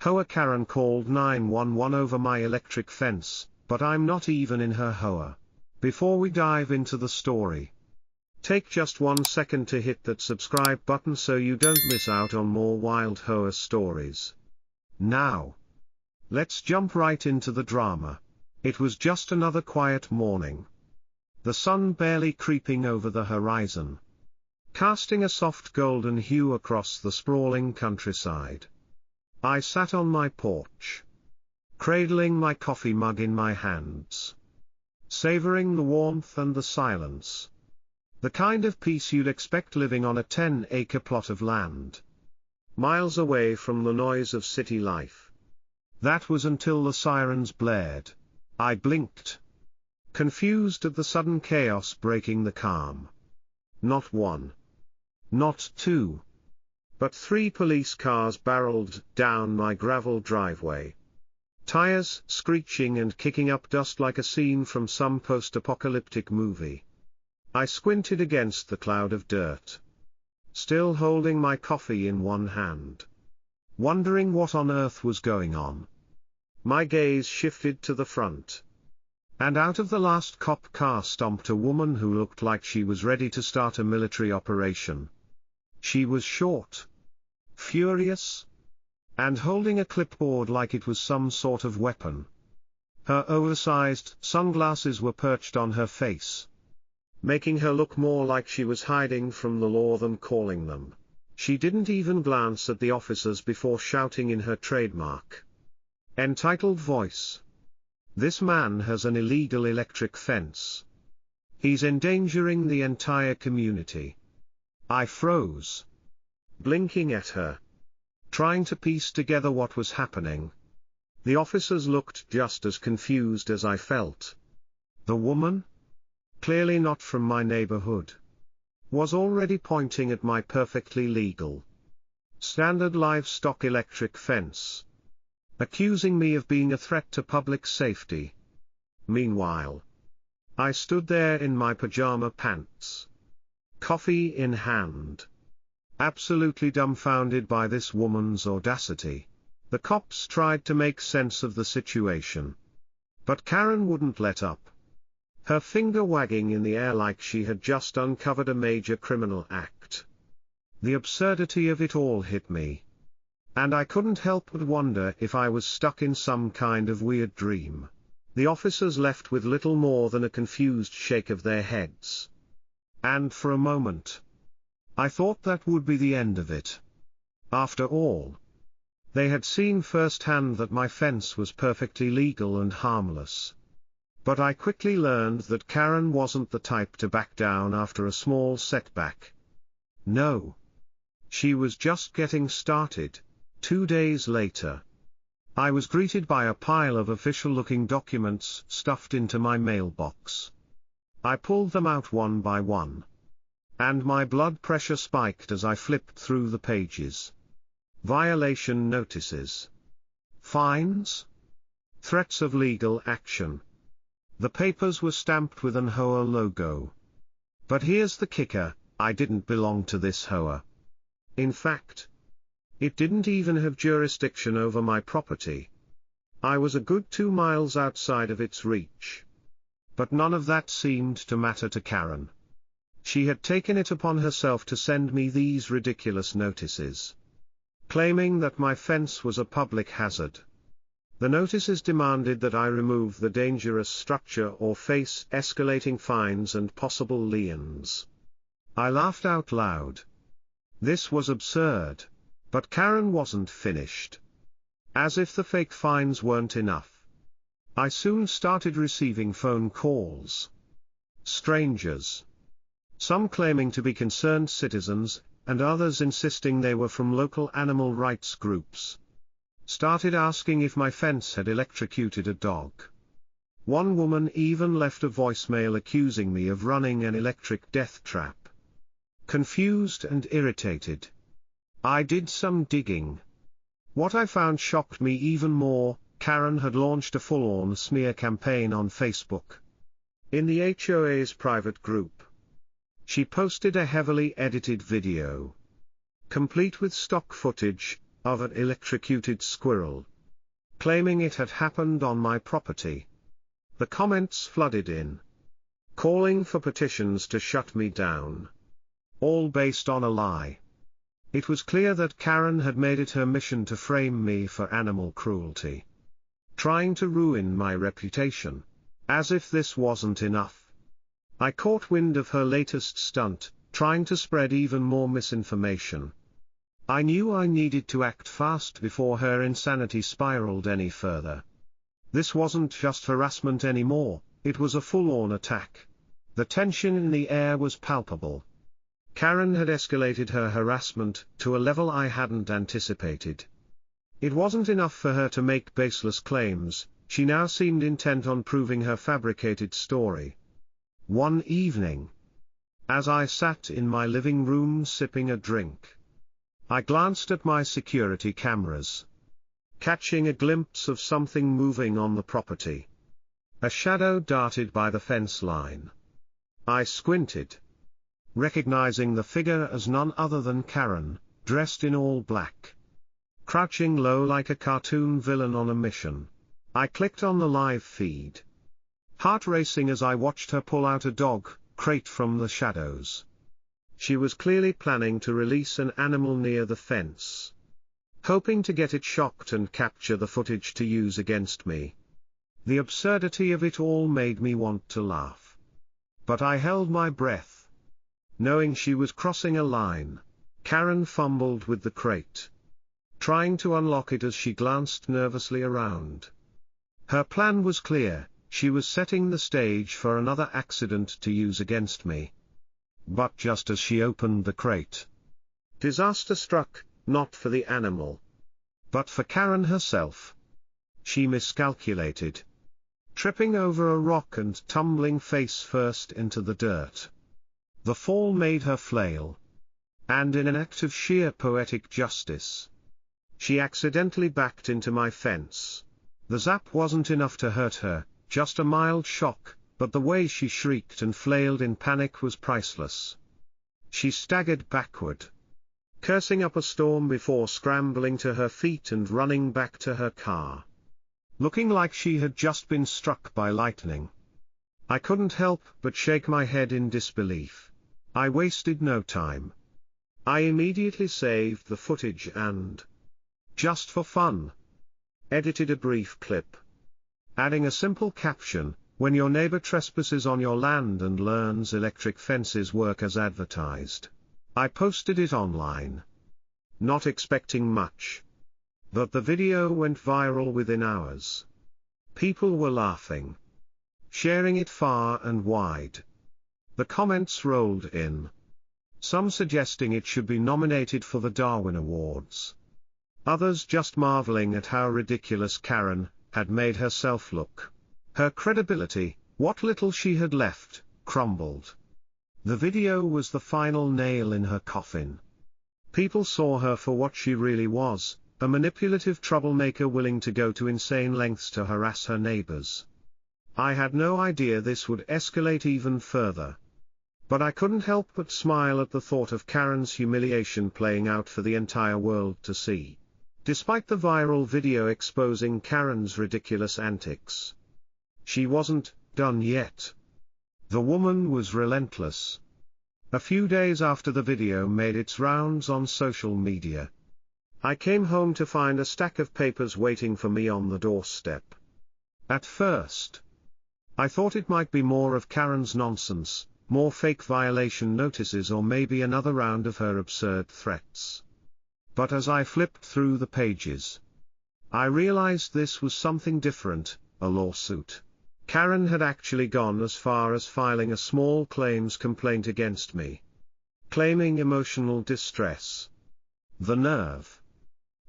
HOA Karen called 911 over my electric fence, but I'm not even in her HOA. Before we dive into the story, take just 1 second to hit that subscribe button so you don't miss out on more wild HOA stories. Now, let's jump right into the drama. It was just another quiet morning. The sun barely creeping over the horizon, casting a soft golden hue across the sprawling countryside. I sat on my porch, cradling my coffee mug in my hands, savoring the warmth and the silence. The kind of peace you'd expect living on a 10-acre plot of land, miles away from the noise of city life. That was until the sirens blared. I blinked, confused at the sudden chaos breaking the calm. Not one, not two, but 3 police cars barreled down my gravel driveway, tires screeching and kicking up dust like a scene from some post-apocalyptic movie. I squinted against the cloud of dirt, still holding my coffee in one hand, wondering what on earth was going on. My gaze shifted to the front, and out of the last cop car stomped a woman who looked like she was ready to start a military operation. She was short, furious, and holding a clipboard like it was some sort of weapon. Her oversized sunglasses were perched on her face, making her look more like she was hiding from the law than calling them. She didn't even glance at the officers before shouting in her trademark, entitled voice, "This man has an illegal electric fence. He's endangering the entire community." I froze, blinking at her, trying to piece together what was happening. The officers looked just as confused as I felt. The woman, clearly not from my neighborhood, was already pointing at my perfectly legal, standard livestock electric fence, accusing me of being a threat to public safety. Meanwhile, I stood there in my pajama pants, coffee in hand, absolutely dumbfounded by this woman's audacity. The cops tried to make sense of the situation, but Karen wouldn't let up, her finger wagging in the air like she had just uncovered a major criminal act. The absurdity of it all hit me, and I couldn't help but wonder if I was stuck in some kind of weird dream. The officers left with little more than a confused shake of their heads. And for a moment, I thought that would be the end of it. After all, they had seen firsthand that my fence was perfectly legal and harmless. But I quickly learned that Karen wasn't the type to back down after a small setback. No. She was just getting started. 2 days later, I was greeted by a pile of official-looking documents stuffed into my mailbox. I pulled them out one by one, and my blood pressure spiked as I flipped through the pages. Violation notices, fines, threats of legal action. The papers were stamped with an HOA logo. But here's the kicker, I didn't belong to this HOA. In fact, it didn't even have jurisdiction over my property. I was a good 2 miles outside of its reach. But none of that seemed to matter to Karen. She had taken it upon herself to send me these ridiculous notices, claiming that my fence was a public hazard. The notices demanded that I remove the dangerous structure or face escalating fines and possible liens. I laughed out loud. This was absurd. But Karen wasn't finished. As if the fake fines weren't enough, I soon started receiving phone calls. Strangers, some claiming to be concerned citizens, and others insisting they were from local animal rights groups, started asking if my fence had electrocuted a dog. One woman even left a voicemail accusing me of running an electric death trap. Confused and irritated, I did some digging. What I found shocked me even more. Karen had launched a full-on smear campaign on Facebook. In the HOA's private group, she posted a heavily edited video, complete with stock footage, of an electrocuted squirrel, claiming it had happened on my property. The comments flooded in, calling for petitions to shut me down, all based on a lie. It was clear that Karen had made it her mission to frame me for animal cruelty, trying to ruin my reputation. As if this wasn't enough, I caught wind of her latest stunt, trying to spread even more misinformation. I knew I needed to act fast before her insanity spiraled any further. This wasn't just harassment anymore, it was a full-on attack. The tension in the air was palpable. Karen had escalated her harassment to a level I hadn't anticipated. It wasn't enough for her to make baseless claims, she now seemed intent on proving her fabricated story. One evening, as I sat in my living room sipping a drink, I glanced at my security cameras, catching a glimpse of something moving on the property. A shadow darted by the fence line. I squinted, recognizing the figure as none other than Karen, dressed in all black, crouching low like a cartoon villain on a mission. I clicked on the live feed, heart racing as I watched her pull out a dog crate from the shadows. She was clearly planning to release an animal near the fence, hoping to get it shocked and capture the footage to use against me. The absurdity of it all made me want to laugh. But I held my breath, knowing she was crossing a line. Karen fumbled with the crate, trying to unlock it as she glanced nervously around. Her plan was clear, she was setting the stage for another accident to use against me. But just as she opened the crate, disaster struck, not for the animal, but for Karen herself. She miscalculated, tripping over a rock and tumbling face first into the dirt. The fall made her flail, and in an act of sheer poetic justice, she accidentally backed into my fence. The zap wasn't enough to hurt her, just a mild shock, but the way she shrieked and flailed in panic was priceless. She staggered backward, cursing up a storm before scrambling to her feet and running back to her car, looking like she had just been struck by lightning. I couldn't help but shake my head in disbelief. I wasted no time. I immediately saved the footage and, just for fun, edited a brief clip, adding a simple caption: "When your neighbor trespasses on your land and learns electric fences work as advertised." I posted it online, not expecting much, but the video went viral within hours. People were laughing, sharing it far and wide. The comments rolled in, some suggesting it should be nominated for the Darwin Awards, others just marveling at how ridiculous Karen had made herself look. Her credibility, what little she had left, crumbled. The video was the final nail in her coffin. People saw her for what she really was, a manipulative troublemaker willing to go to insane lengths to harass her neighbors. I had no idea this would escalate even further, but I couldn't help but smile at the thought of Karen's humiliation playing out for the entire world to see. Despite the viral video exposing Karen's ridiculous antics, she wasn't done yet. The woman was relentless. A few days after the video made its rounds on social media, I came home to find a stack of papers waiting for me on the doorstep. At first, I thought it might be more of Karen's nonsense, more fake violation notices, or maybe another round of her absurd threats. But as I flipped through the pages, I realized this was something different, a lawsuit. Karen had actually gone as far as filing a small claims complaint against me, claiming emotional distress. The nerve!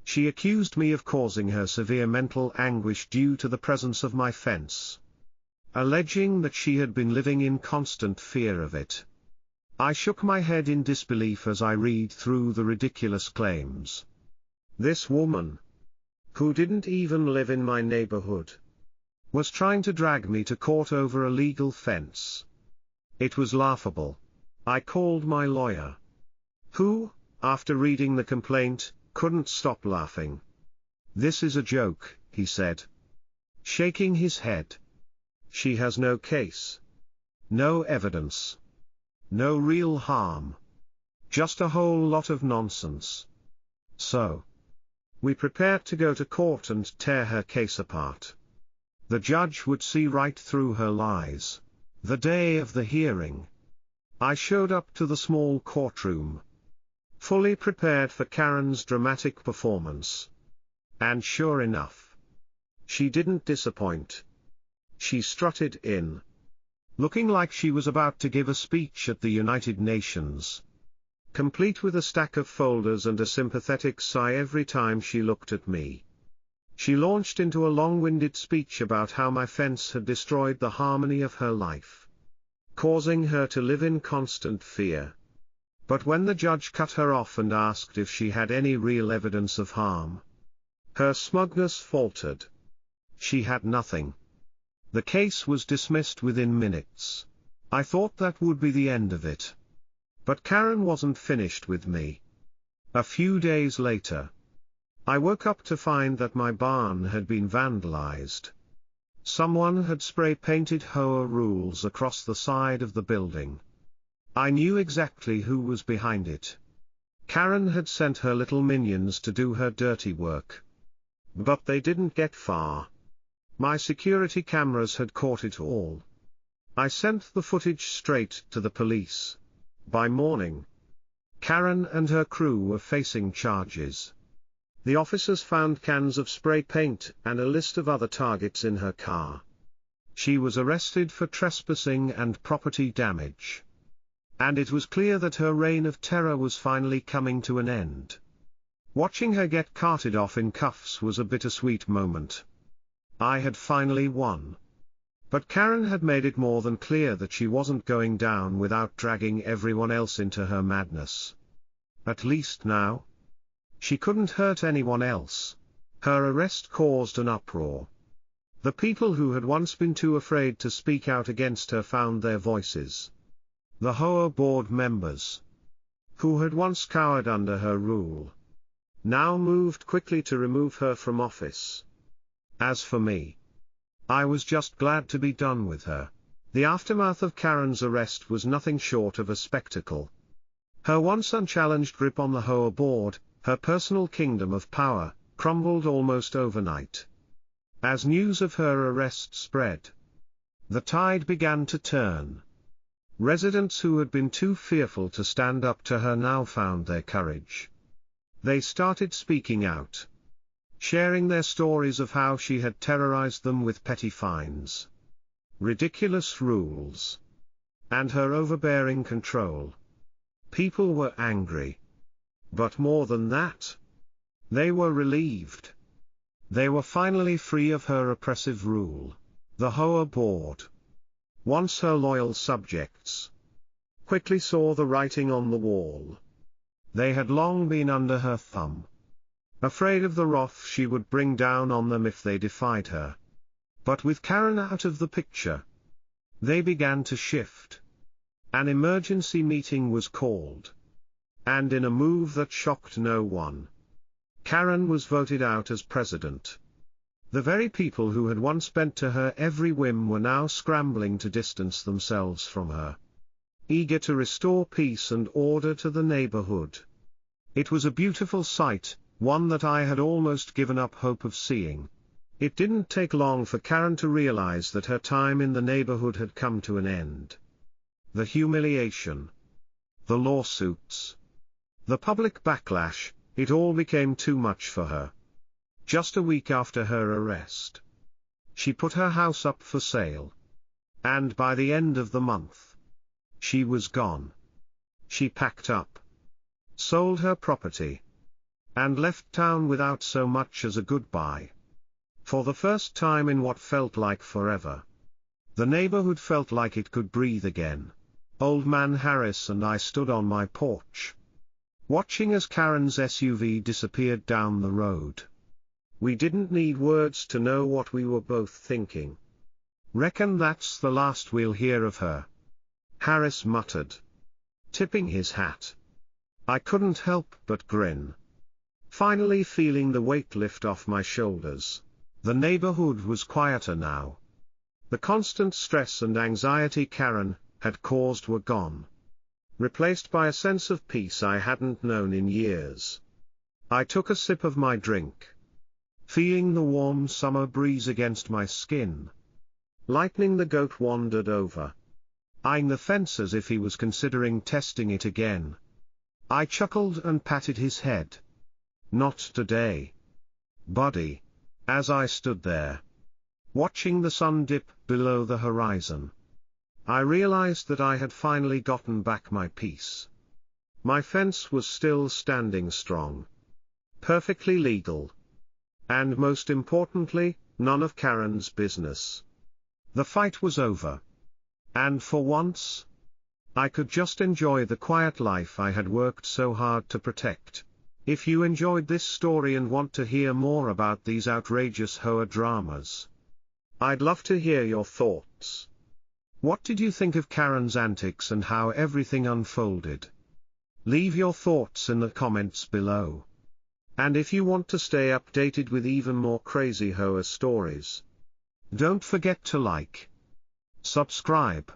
She accused me of causing her severe mental anguish due to the presence of my fence, alleging that she had been living in constant fear of it. I shook my head in disbelief as I read through the ridiculous claims. This woman, who didn't even live in my neighborhood, was trying to drag me to court over a legal fence. It was laughable. I called my lawyer, who, after reading the complaint, couldn't stop laughing. "This is a joke," he said, shaking his head. "She has no case. No evidence. No real harm. Just a whole lot of nonsense." So we prepared to go to court and tear her case apart. The judge would see right through her lies. The day of the hearing, I showed up to the small courtroom, fully prepared for Karen's dramatic performance. And sure enough, she didn't disappoint. She strutted in, looking like she was about to give a speech at the United Nations, complete with a stack of folders and a sympathetic sigh every time she looked at me. She launched into a long-winded speech about how my fence had destroyed the harmony of her life, causing her to live in constant fear. But when the judge cut her off and asked if she had any real evidence of harm, her smugness faltered. She had nothing. The case was dismissed within minutes. I thought that would be the end of it. But Karen wasn't finished with me. A few days later, I woke up to find that my barn had been vandalized. Someone had spray-painted HOA rules across the side of the building. I knew exactly who was behind it. Karen had sent her little minions to do her dirty work. But they didn't get far. My security cameras had caught it all. I sent the footage straight to the police. By morning, Karen and her crew were facing charges. The officers found cans of spray paint and a list of other targets in her car. She was arrested for trespassing and property damage. And it was clear that her reign of terror was finally coming to an end. Watching her get carted off in cuffs was a bittersweet moment. I had finally won. But Karen had made it more than clear that she wasn't going down without dragging everyone else into her madness. At least now, she couldn't hurt anyone else. Her arrest caused an uproar. The people who had once been too afraid to speak out against her found their voices. The HOA board members, who had once cowered under her rule, now moved quickly to remove her from office. As for me, I was just glad to be done with her. The aftermath of Karen's arrest was nothing short of a spectacle. Her once unchallenged grip on the HOA board, her personal kingdom of power, crumbled almost overnight. As news of her arrest spread, the tide began to turn. Residents who had been too fearful to stand up to her now found their courage. They started speaking out, sharing their stories of how she had terrorized them with petty fines, ridiculous rules, and her overbearing control. People were angry. But more than that, they were relieved. They were finally free of her oppressive rule. The HOA board, once her loyal subjects, quickly saw the writing on the wall. They had long been under her thumb, afraid of the wrath she would bring down on them if they defied her. But with Karen out of the picture, they began to shift. An emergency meeting was called. And in a move that shocked no one, Karen was voted out as president. The very people who had once bent to her every whim were now scrambling to distance themselves from her, eager to restore peace and order to the neighborhood. It was a beautiful sight, one that I had almost given up hope of seeing. It didn't take long for Karen to realize that her time in the neighborhood had come to an end. The humiliation, the lawsuits, the public backlash, it all became too much for her. Just a week after her arrest, she put her house up for sale. And by the end of the month, she was gone. She packed up, sold her property, and left town without so much as a goodbye. For the first time in what felt like forever, the neighborhood felt like it could breathe again. Old Man Harris and I stood on my porch, watching as Karen's SUV disappeared down the road. We didn't need words to know what we were both thinking. "Reckon that's the last we'll hear of her," Harris muttered, tipping his hat. I couldn't help but grin. finally feeling the weight lift off my shoulders. The neighborhood was quieter now. The constant stress and anxiety Karen had caused were gone, replaced by a sense of peace I hadn't known in years. I took a sip of my drink, feeling the warm summer breeze against my skin. Lightning the goat wandered over, eyeing the fence as if he was considering testing it again. I chuckled and patted his head. "Not today, buddy," as I stood there, watching the sun dip below the horizon. I realized that I had finally gotten back my peace. My fence was still standing strong, perfectly legal, and most importantly, none of Karen's business. The fight was over, and for once, I could just enjoy the quiet life I had worked so hard to protect. If you enjoyed this story and want to hear more about these outrageous HOA dramas, I'd love to hear your thoughts. What did you think of Karen's antics and how everything unfolded? Leave your thoughts in the comments below. And if you want to stay updated with even more crazy HOA stories, don't forget to like, subscribe,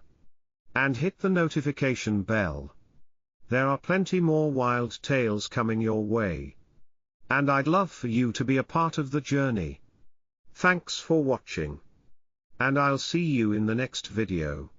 and hit the notification bell. There are plenty more wild tales coming your way, and I'd love for you to be a part of the journey. Thanks for watching, and I'll see you in the next video.